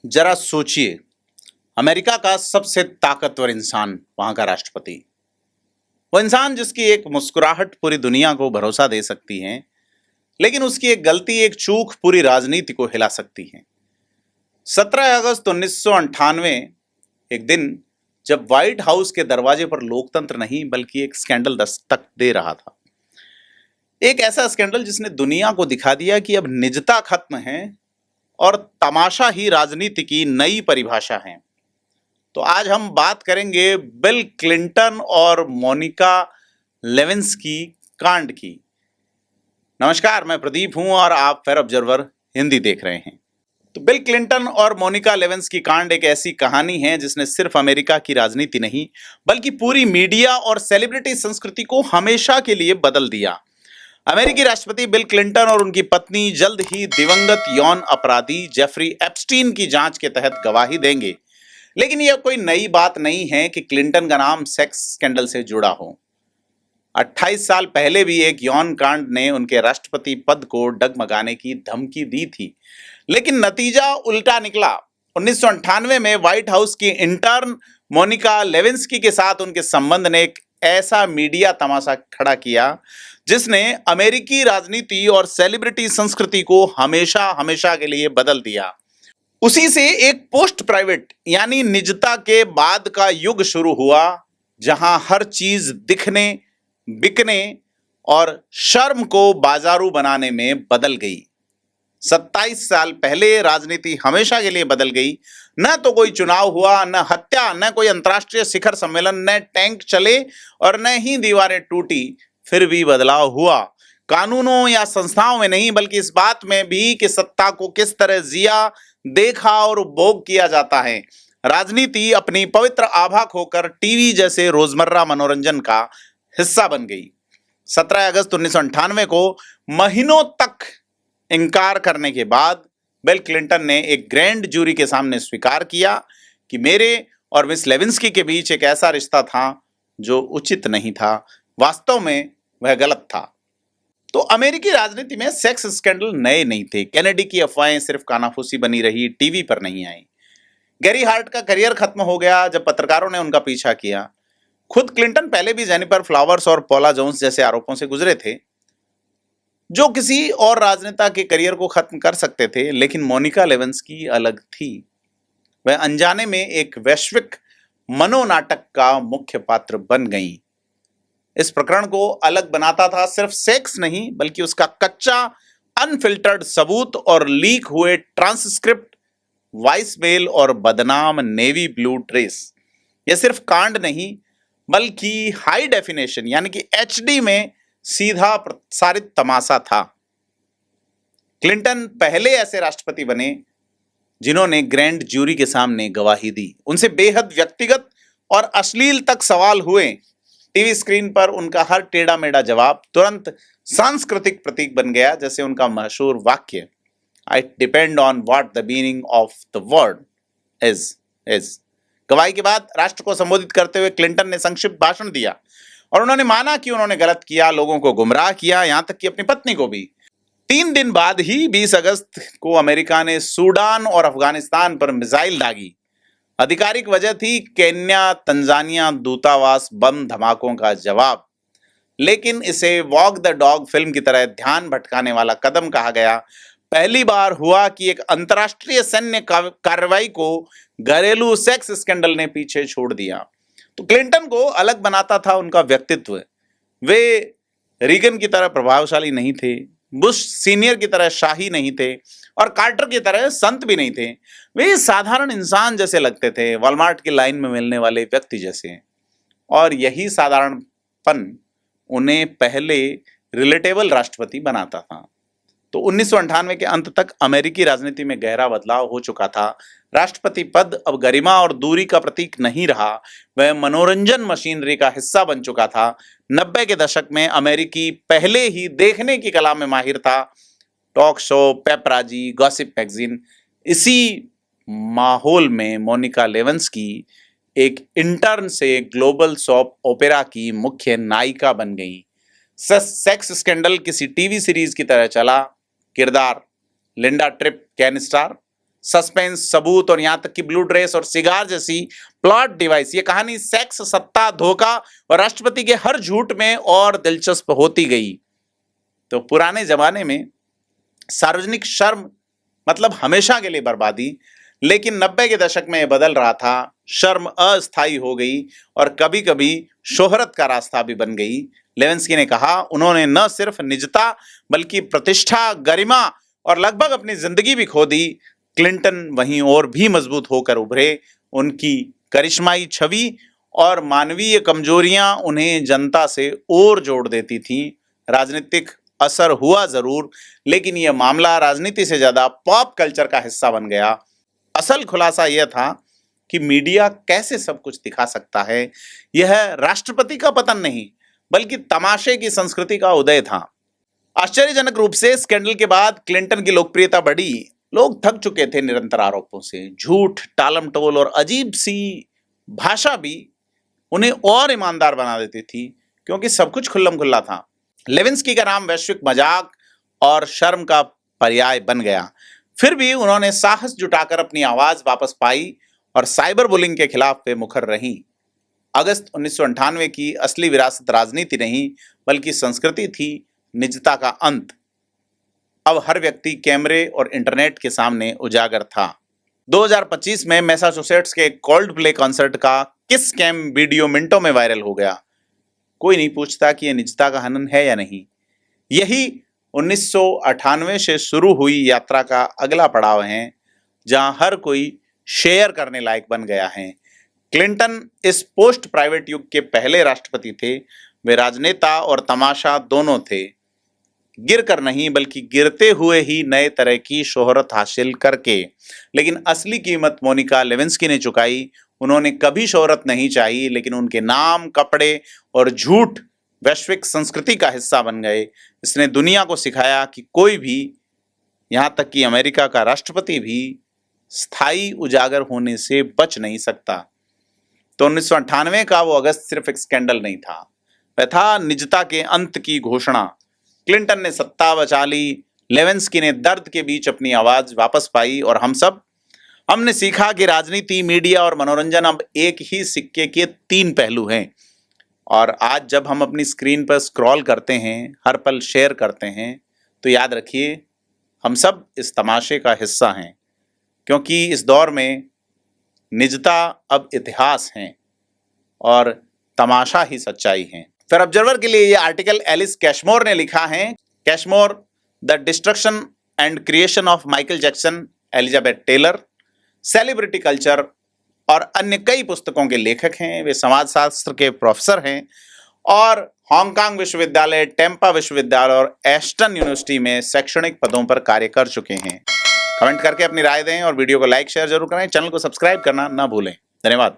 जरा सोचिए, अमेरिका का सबसे ताकतवर इंसान वहां का राष्ट्रपति, वो इंसान जिसकी एक मुस्कुराहट पूरी दुनिया को भरोसा दे सकती है, लेकिन उसकी एक गलती, एक चूक पूरी राजनीति को हिला सकती है। 17 अगस्त 1998 एक दिन, जब व्हाइट हाउस के दरवाजे पर लोकतंत्र नहीं बल्कि एक स्कैंडल दस्तक दे रहा था। एक ऐसा स्कैंडल जिसने दुनिया को दिखा दिया कि अब निजता खत्म है और तमाशा ही राजनीति की नई परिभाषा है। तो आज हम बात करेंगे बिल क्लिंटन और मोनिका लेविन्स्की कांड की। नमस्कार, मैं प्रदीप हूं और आप फेयर ऑब्जर्वर हिंदी देख रहे हैं। तो बिल क्लिंटन और मोनिका लेविन्स्की कांड एक ऐसी कहानी है जिसने सिर्फ अमेरिका की राजनीति नहीं बल्कि पूरी मीडिया और सेलिब्रिटी संस्कृति को हमेशा के लिए बदल दिया। अमेरिकी राष्ट्रपति बिल क्लिंटन और उनकी पत्नी जल्द ही दिवंगत यौन अपराधी जेफरी एप्स्टीन की जांच के तहत गवाही देंगे। लेकिन यह कोई नई बात नहीं है कि क्लिंटन का नाम सेक्स स्कैंडल से जुड़ा हो। 28 साल पहले भी एक यौन कांड ने उनके राष्ट्रपति पद को डगमगाने की धमकी दी थी, लेकिन नतीजा उल्टा निकला। 1998 में व्हाइट हाउस की इंटर्न मोनिका लेविन्स्की के साथ उनके संबंध ने एक ऐसा मीडिया तमाशा खड़ा किया जिसने अमेरिकी राजनीति और सेलिब्रिटी संस्कृति को हमेशा हमेशा के लिए बदल दिया। उसी से एक पोस्ट प्राइवेट यानी निजता के बाद का युग शुरू हुआ, जहां हर चीज दिखने, बिकने और शर्म को बाजारू बनाने में बदल गई। 27 साल पहले राजनीति हमेशा के लिए बदल गई। न तो कोई चुनाव हुआ, न हत्या, न कोई अंतर्राष्ट्रीय शिखर सम्मेलन, न टैंक चले और न ही दीवारें टूटी। फिर भी बदलाव हुआ, कानूनों या संस्थाओं में नहीं बल्कि इस बात में भी कि सत्ता को किस तरह जिया, देखा और उपभोग किया जाता है। राजनीति अपनी पवित्र आभा खोकर टीवी जैसे रोजमर्रा मनोरंजन का हिस्सा बन गई। 17 अगस्त 1998 को महीनों तक इनकार करने के बाद बिल क्लिंटन ने एक ग्रैंड जूरी के सामने स्वीकार किया कि मेरे और मिस लेविन्स्की के बीच एक ऐसा रिश्ता था जो उचित नहीं था। वास्तव में वह गलत था। तो अमेरिकी राजनीति में सेक्स स्कैंडल नए नहीं थे। कैनेडी की अफवाहें सिर्फ कानाफूसी बनी रही, टीवी पर नहीं आई। गैरी हार्ट का करियर खत्म हो गया जब पत्रकारों ने उनका पीछा किया। खुद क्लिंटन पहले भी जेनिफर फ्लावर्स और पॉला जोन्स जैसे आरोपों से गुजरे थे जो किसी और राजनेता के करियर को खत्म कर सकते थे, लेकिन मोनिका लेविन्स्की अलग थी। वह अनजाने में एक वैश्विक मनोनाटक का मुख्य पात्र बन गई। इस प्रकरण को अलग बनाता था सिर्फ सेक्स नहीं बल्कि उसका कच्चा अनफिल्टर्ड सबूत और लीक हुए ट्रांसक्रिप्ट, वॉइसमेल और बदनाम नेवी ब्लू ड्रेस। यह सिर्फ कांड नहीं बल्कि हाई डेफिनेशन यानी कि एचडी में सीधा प्रसारित तमाशा था। क्लिंटन पहले ऐसे राष्ट्रपति बने जिन्होंने ग्रैंड जूरी के सामने गवाही दी। उनसे बेहद व्यक्तिगत और अश्लील तक सवाल हुए। टीवी स्क्रीन पर उनका हर टेढ़ा मेढ़ा जवाब तुरंत सांस्कृतिक प्रतीक बन गया, जैसे उनका मशहूर वाक्य, I depend on what the meaning of the word is. गवाही के बाद राष्ट्र को संबोधित करते हुए क्लिंटन ने संक्षिप्त भाषण दिया और उन्होंने माना कि उन्होंने गलत किया, लोगों को गुमराह किया, यहां तक कि अपनी पत्नी को भी। 3 दिन बाद ही 20 अगस्त को अमेरिका ने सूडान और अफगानिस्तान पर मिसाइल दागी। आधिकारिक वजह थी केन्या तंजानिया दूतावास बम धमाकों का जवाब, लेकिन इसे वॉक द डॉग फिल्म की तरह ध्यान भटकाने वाला कदम कहा गया। पहली बार हुआ कि एक अंतर्राष्ट्रीय सैन्य कार्रवाई को घरेलू सेक्स स्कैंडल ने पीछे छोड़ दिया। तो क्लिंटन को अलग बनाता था उनका व्यक्तित्व। वे रीगन की तरह प्रभावशाली नहीं थे, बुश सीनियर की तरह शाही नहीं थे और कार्टर की तरह संत भी नहीं थे। वे साधारण इंसान जैसे लगते थे, वॉलमार्ट की लाइन में मिलने वाले व्यक्ति जैसे। और यही साधारणपन उन्हें पहले रिलेटेबल राष्ट्रपति बनाता था। तो 1998 के अंत तक अमेरिकी राजनीति में गहरा बदलाव हो चुका था। राष्ट्रपति पद अब गरिमा और दूरी का प्रतीक नहीं रहा, वह मनोरंजन मशीनरी का हिस्सा बन चुका था। 90 के दशक में अमेरिकी पहले ही देखने की कला में माहिर था। Talk show, paparazzi, gossip magazine. इसी माहौल में मोनिका लेविन्स्की एक इंटर्न से ग्लोबल सॉप ओपेरा की मुख्य नायिका बन गई। सेक्स स्कैंडल किसी टीवी सीरीज की तरह चला। किरदार Linda trip can star, suspense, सबूत और यहाँ तक कि ब्लू ड्रेस और सिगार जैसी प्लॉट डिवाइस, ये कहानी सेक्स, सत्ता, धोखा और राष्ट्रपति के हर झूठ में और दिलचस्प होती गई। तो पुराने जमाने में सार्वजनिक शर्म मतलब हमेशा के लिए बर्बादी, लेकिन 90 के दशक में यह बदल रहा था। शर्म अस्थायी हो गई और कभी कभी शोहरत का रास्ता भी बन गई। लेविन्स्की ने कहा, उन्होंने न सिर्फ निजता बल्कि प्रतिष्ठा, गरिमा और लगभग अपनी जिंदगी भी खो दी। क्लिंटन वहीं और भी मजबूत होकर उभरे। उनकी करिश्माई छवि और मानवीय कमजोरियां उन्हें जनता से और जोड़ देती थीं। राजनीतिक असर हुआ जरूर, लेकिन यह मामला राजनीति से ज्यादा पॉप कल्चर का हिस्सा बन गया। असल खुलासा यह था कि मीडिया कैसे सब कुछ दिखा सकता है। यह राष्ट्रपति का पतन नहीं, बल्कि तमाशे की संस्कृति का उदय था। आश्चर्यजनक रूप से स्कैंडल के बाद क्लिंटन की लोकप्रियता बढ़ी। लोग थक चुके थे निरंतर आरोपों से। झूठ, टालमटोल और अजीब सी भाषा भी उन्हें और ईमानदार बना देती थी, क्योंकि सब कुछ खुल्लम खुल्ला था। लेविन्स्की का नाम वैश्विक मजाक और शर्म का पर्याय बन गया। फिर भी उन्होंने साहस जुटाकर अपनी आवाज वापस पाई और साइबर बुलिंग के खिलाफ वे मुखर रहीं। अगस्त 1998 की असली विरासत राजनीति नहीं, बल्कि संस्कृति थी, निजता का अंत। अब हर व्यक्ति कैमरे और इंटरनेट के सामने उजागर था। 2025 में मैसाचुसेट्स के कोल्ड प्ले कॉन्सर्ट का किस कैम वीडियो मिनटों में वायरल हो गया। कोई नहीं पूछता कि यह निजता का हनन है या नहीं। यही 1998 से शुरू हुई यात्रा का अगला पड़ाव है, जहां हर कोई शेयर करने लायक बन गया है। क्लिंटन इस पोस्ट प्राइवेट युग के पहले राष्ट्रपति थे। वे राजनेता और तमाशा दोनों थे। गिर कर नहीं, बल्कि गिरते हुए ही नए तरह की शोहरत हासिल करके। लेकिन असली कीमत मोनिका लेविन्स्की ने चुकाई। उन्होंने कभी शोहरत नहीं चाहिए, लेकिन उनके नाम, कपड़े और झूठ वैश्विक संस्कृति का हिस्सा बन गए। इसने दुनिया को सिखाया कि कोई भी, यहाँ तक कि अमेरिका का राष्ट्रपति भी, स्थायी उजागर होने से बच नहीं सकता। तो 1998 का वो अगस्त सिर्फ एक स्कैंडल नहीं था, वह था निजता के अंत की घोषणा। क्लिंटन ने सत्ता बचा ली, लेविन्स्की ने दर्द के बीच अपनी आवाज वापस पाई, और हमने सीखा कि राजनीति, मीडिया और मनोरंजन अब एक ही सिक्के के 3 पहलू हैं। और आज जब हम अपनी स्क्रीन पर स्क्रॉल करते हैं, हर पल शेयर करते हैं, तो याद रखिए हम सब इस तमाशे का हिस्सा हैं, क्योंकि इस दौर में निजता अब इतिहास है और तमाशा ही सच्चाई है। फिर ऑब्जर्वर के लिए ये आर्टिकल एलिस कैशमोर ने लिखा है। Cashmore the destruction and creation of Michael Jackson, Elizabeth Taylor, celebrity culture और अन्य कई पुस्तकों के लेखक हैं। वे समाजशास्त्र के प्रोफेसर हैं और हांगकांग विश्वविद्यालय, टेम्पा विश्वविद्यालय और एस्टन यूनिवर्सिटी में शैक्षणिक पदों पर कार्य कर चुके हैं। कमेंट करके अपनी राय दें और वीडियो को लाइक शेयर जरूर करें। चैनल को सब्सक्राइब करना ना भूलें। धन्यवाद।